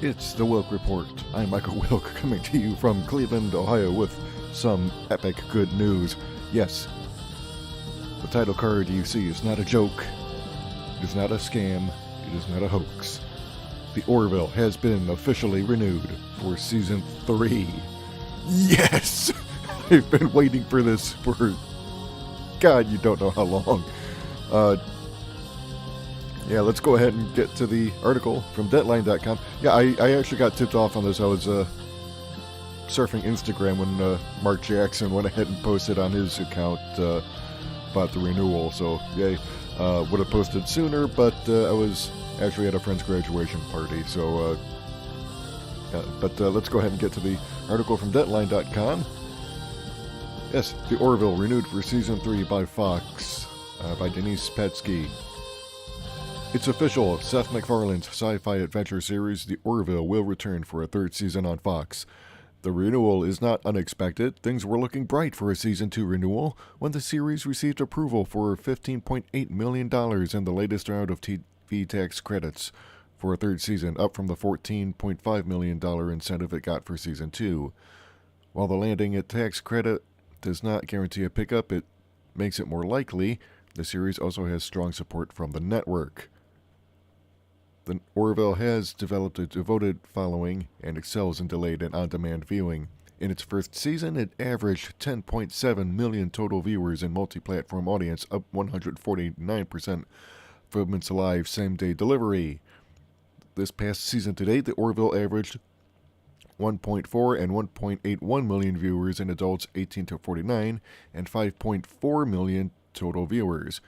It's the Wilk Report. I'm Michael Wilk, coming to you from Cleveland, Ohio, with some epic good news. Yes, the title card you see is not a joke. It is not a scam. It is not a hoax. The Orville has been officially renewed for Season 3. Yes! I've been waiting for this for... God, you don't know how long. Yeah, let's go ahead and get to the article from Deadline.com. Yeah, I actually got tipped off on this. I was surfing Instagram when Mark Jackson went ahead and posted on his account about the renewal. So, yay. Would have posted sooner, but I was actually at a friend's graduation party. So, let's go ahead and get to the article from Deadline.com. Yes, The Orville renewed for Season 3 by Fox, by Denise Petsky. It's official, Seth MacFarlane's sci-fi adventure series, The Orville, will return for a third season on Fox. The renewal is not unexpected. Things were looking bright for a Season 2 renewal when the series received approval for $15.8 million in the latest round of TV tax credits for a third season, up from the $14.5 million incentive it got for Season 2. While the landing at tax credit does not guarantee a pickup, it makes it more likely. The series also has strong support from the network. The Orville has developed a devoted following and excels in delayed and on-demand viewing. In its first season, it averaged 10.7 million total viewers in multi-platform audience, up 149% from its live same-day delivery. This past season to date, the Orville averaged 1.4 and 1.81 million viewers in adults 18 to 49 and 5.4 million total viewers.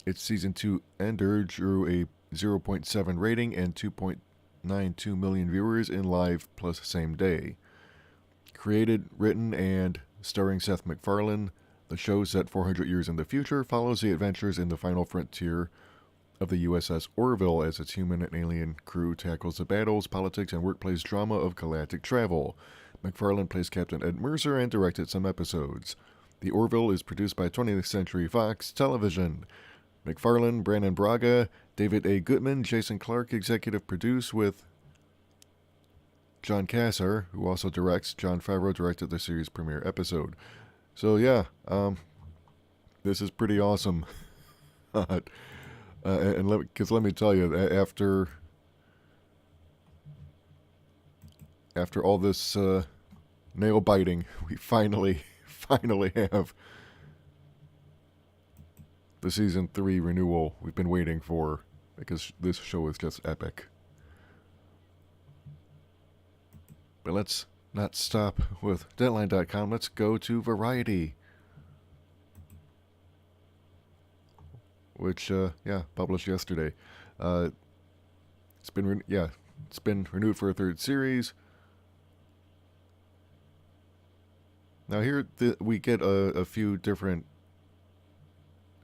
Its Season 2 ender drew a 0.7 rating and 2.92 million viewers in live plus same day. Created, written, and starring Seth MacFarlane, the show, set 400 years in the future, follows the adventures in the final frontier of the USS Orville as its human and alien crew tackles the battles, politics, and workplace drama of galactic travel. MacFarlane plays Captain Ed Mercer and directed some episodes. The Orville is produced by 20th Century Fox Television. MacFarlane, Brandon Braga, David A. Goodman, Jason Clark executive produce, with John Cassar, who also directs. Jon Favreau directed the series premiere episode. So yeah, this is pretty awesome. And let me tell you, after all this nail biting, we finally have the Season 3 renewal we've been waiting for, because this show is just epic. But let's not stop with Deadline.com. Let's go to Variety, which published yesterday. It's been renewed for a third series. Now here we get a few different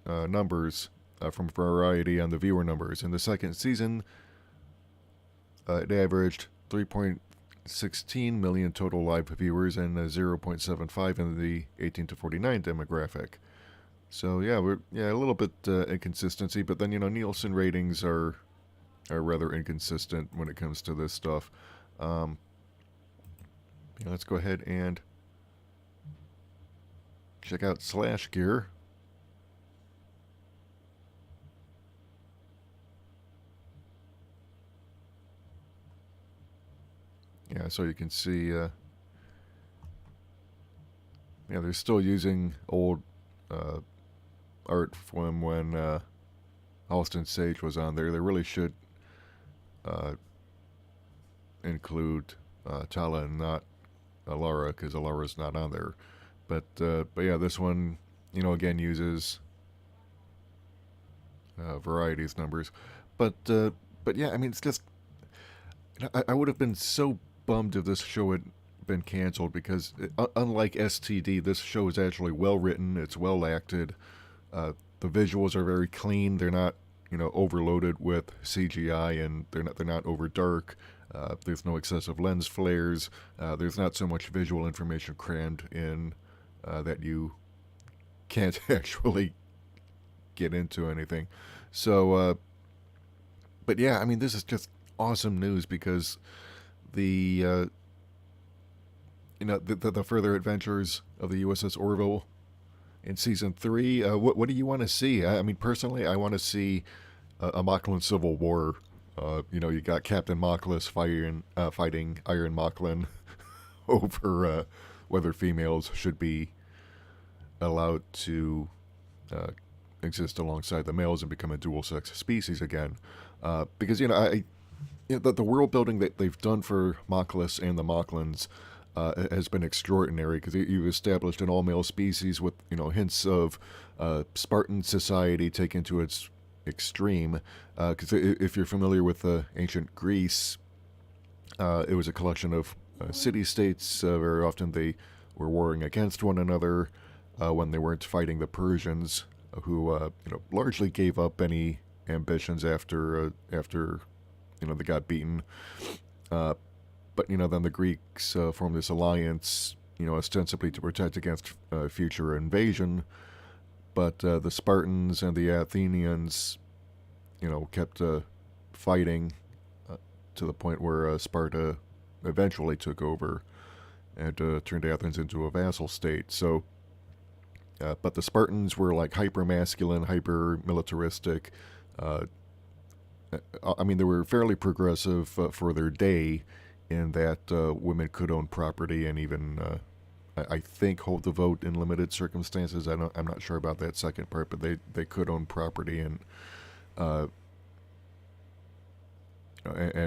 numbers from Variety on the viewer numbers. In the second season, it averaged 3.16 million total live viewers and 0.75 in the 18 to 49 demographic. So yeah, we're a little bit inconsistency, but then Nielsen ratings are rather inconsistent when it comes to this stuff. Let's go ahead and check out Slash Gear. Yeah, so you can see, they're still using old art from when Halston Sage was on there. They really should include Tala and not Alara, because Alara's not on there. But yeah, this one, again uses Variety's numbers. But yeah, I mean, it's just, I would have been so bummed if this show had been canceled, because unlike STD, this show is actually well written. It's well acted. The visuals are very clean. They're not overloaded with CGI, and they're not over dark. There's no excessive lens flares. There's not so much visual information crammed in that you can't actually get into anything. So but yeah, I mean, this is just awesome news, because the the further adventures of the USS Orville in season 3. What do you want to see? I mean, personally, I want to see a Moclan civil war. You got Captain Mockless fighting Iron Moclan over whether females should be allowed to exist alongside the males and become a dual-sex species again. Because the world building that they've done for Mockless and the Moclans has been extraordinary, because you've established an all-male species with hints of Spartan Society taken to its extreme. Because if you're familiar with ancient Greece, it was a collection of city-states. Very often they were warring against one another when they weren't fighting the Persians, who largely gave up any ambitions after they got beaten. But then the Greeks formed this alliance, ostensibly to protect against future invasion. But the Spartans and the Athenians, kept fighting to the point where Sparta eventually took over and turned Athens into a vassal state. So, but the Spartans were like hyper-masculine, hyper-militaristic. They were fairly progressive for their day, in that women could own property and even, I think, hold the vote in limited circumstances. I'm not sure about that second part, but they could own property and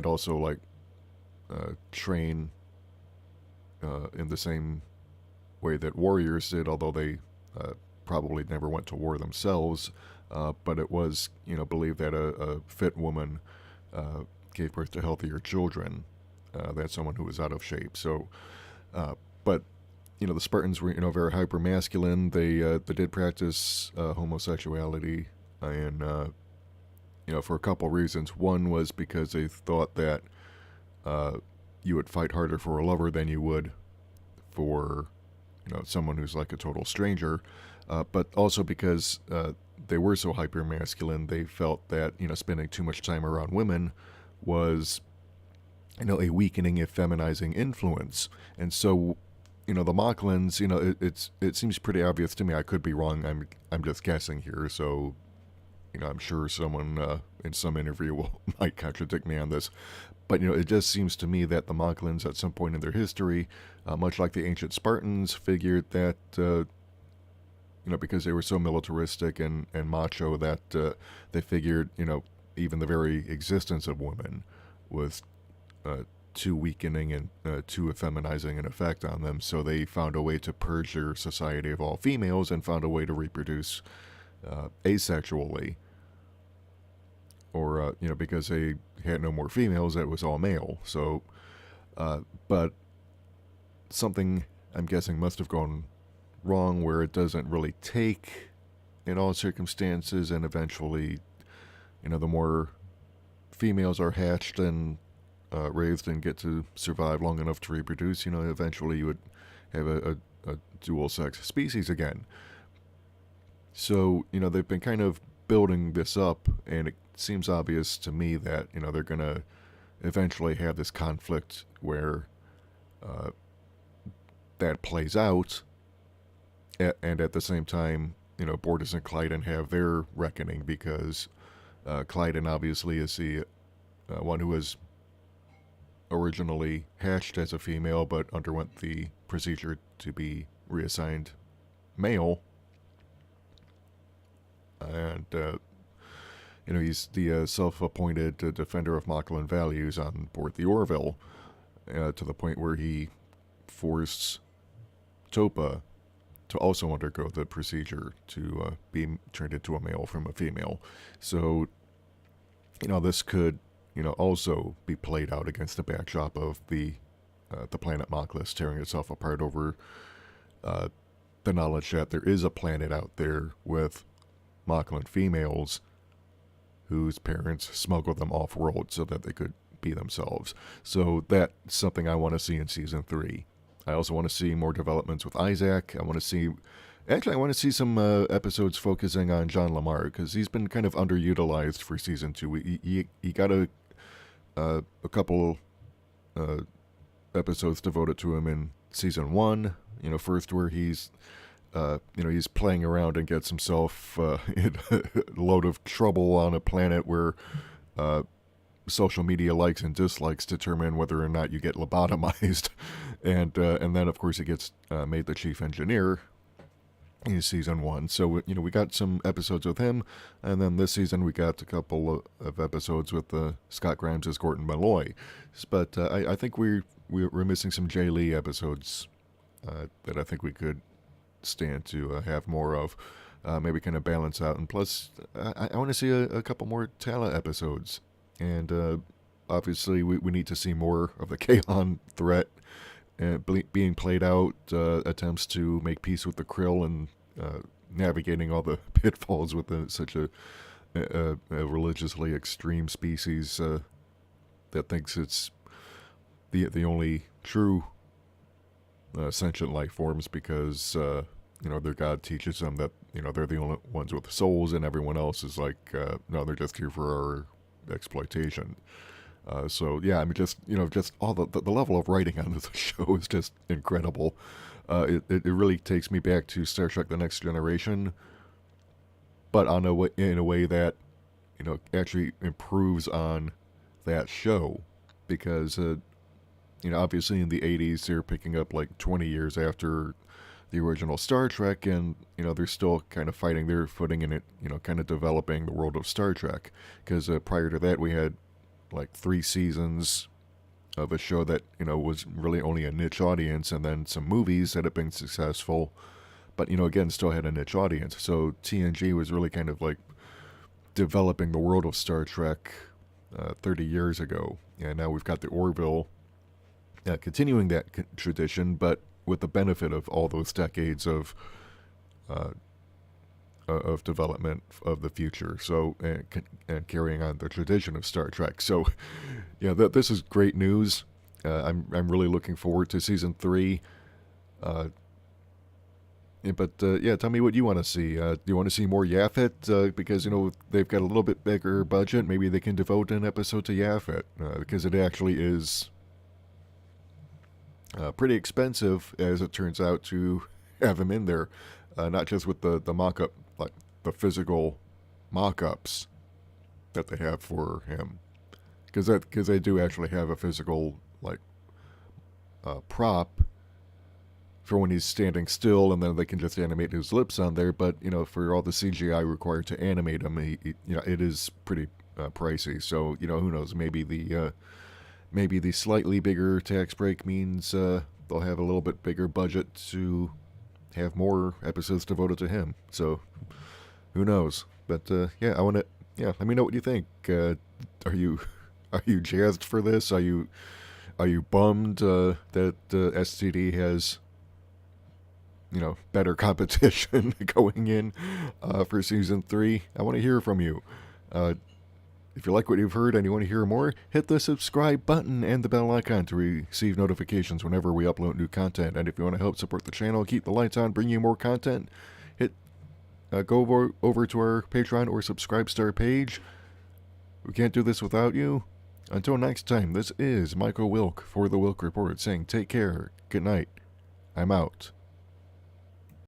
also train in the same way that warriors did, although they probably never went to war themselves. But it was believed that a fit woman gave birth to healthier children than someone who was out of shape. So, but the Spartans were very hyper masculine. They did practice homosexuality, and for a couple reasons. One was because they thought that you would fight harder for a lover than you would for someone who's like a total stranger. But also because they were so hyper masculine, they felt that spending too much time around women was a weakening, effeminizing influence. And so the Moclans, it seems pretty obvious to me. I could be wrong. I'm just guessing here. So I'm sure someone in some interview might contradict me on this. But it just seems to me that the Moclans, at some point in their history, much like the ancient Spartans, figured that because they were so militaristic and macho, that they figured even the very existence of women was too weakening and too effeminizing an effect on them. So they found a way to purge their society of all females and found a way to reproduce asexually. Or, because they had no more females, it was all male. So, but something, I'm guessing, must have gone wrong where it doesn't really take in all circumstances, and eventually, the more females are hatched and raised and get to survive long enough to reproduce, eventually you would have a dual-sex species again. So, they've been kind of building this up, and it seems obvious to me that, they're going to eventually have this conflict where that plays out, and at the same time, Bortus and Clyden have their reckoning, because Clyden obviously is the one who was originally hatched as a female but underwent the procedure to be reassigned male. And, he's the self-appointed defender of Moclan values on board the Orville, to the point where he forced Topa to also undergo the procedure to be turned into a male from a female. So, this could, also be played out against the backdrop of the planet Mockless tearing itself apart over the knowledge that there is a planet out there with Moclan females whose parents smuggled them off-world so that they could be themselves. So that's something I want to see in Season 3. I also want to see more developments with Isaac. I want to see some episodes focusing on John Lamar, because he's been kind of underutilized for Season 2. He got a couple episodes devoted to him in season 1. First where he's he's playing around and gets himself in a load of trouble on a planet where social media likes and dislikes determine whether or not you get lobotomized, and then of course he gets made the chief engineer in season 1. So we got some episodes with him, and then this season we got a couple of episodes with Scott Grimes as Gordon Malloy. But I think we're missing some Jay Lee episodes that I think we could stand to have more of. Maybe kind of balance out, and plus I want to see a couple more Tala episodes. And obviously we need to see more of the Kahan threat being played out, attempts to make peace with the Krill, and navigating all the pitfalls with such a religiously extreme species that thinks it's the only true sentient life forms, because their God teaches them that they're the only ones with souls, and everyone else is like no, they're just here for our exploitation. So yeah, I mean, just all the level of writing on this show is just incredible. It really takes me back to Star Trek: The Next Generation, but in a way that actually improves on that show, because obviously in the 80s they're picking up like 20 years after the original Star Trek, and they're still kind of fighting their footing in it, kind of developing the world of Star Trek, because prior to that we had like 3 seasons of a show that was really only a niche audience, and then some movies that had been successful, but again still had a niche audience. So TNG was really kind of like developing the world of Star Trek 30 years ago, and now we've got the Orville continuing that tradition, but with the benefit of all those decades of development of the future, so and carrying on the tradition of Star Trek. So, yeah, this is great news. I'm really looking forward to season 3. But yeah, tell me what you want to see. Do you want to see more Yaphet? Because they've got a little bit bigger budget. Maybe they can devote an episode to Yaphet, because it actually is pretty expensive, as it turns out, to have him in there. Not just with the mock-up, like the physical mock-ups that they have for him, because they do actually have a physical prop for when he's standing still, and then they can just animate his lips on there. But for all the CGI required to animate him, it is pretty pricey. So who knows? Maybe the slightly bigger tax break means they'll have a little bit bigger budget to have more episodes devoted to him. So who knows? But yeah, let me know what you think. Are you jazzed for this? Are you bummed that STD has better competition going in for season 3? I want to hear from you. If you like what you've heard and you want to hear more, hit the subscribe button and the bell icon to receive notifications whenever we upload new content. And if you want to help support the channel, keep the lights on, bring you more content, go over to our Patreon or Subscribestar page. We can't do this without you. Until next time, this is Michael Wilk for the Wilk Report saying take care, good night, I'm out.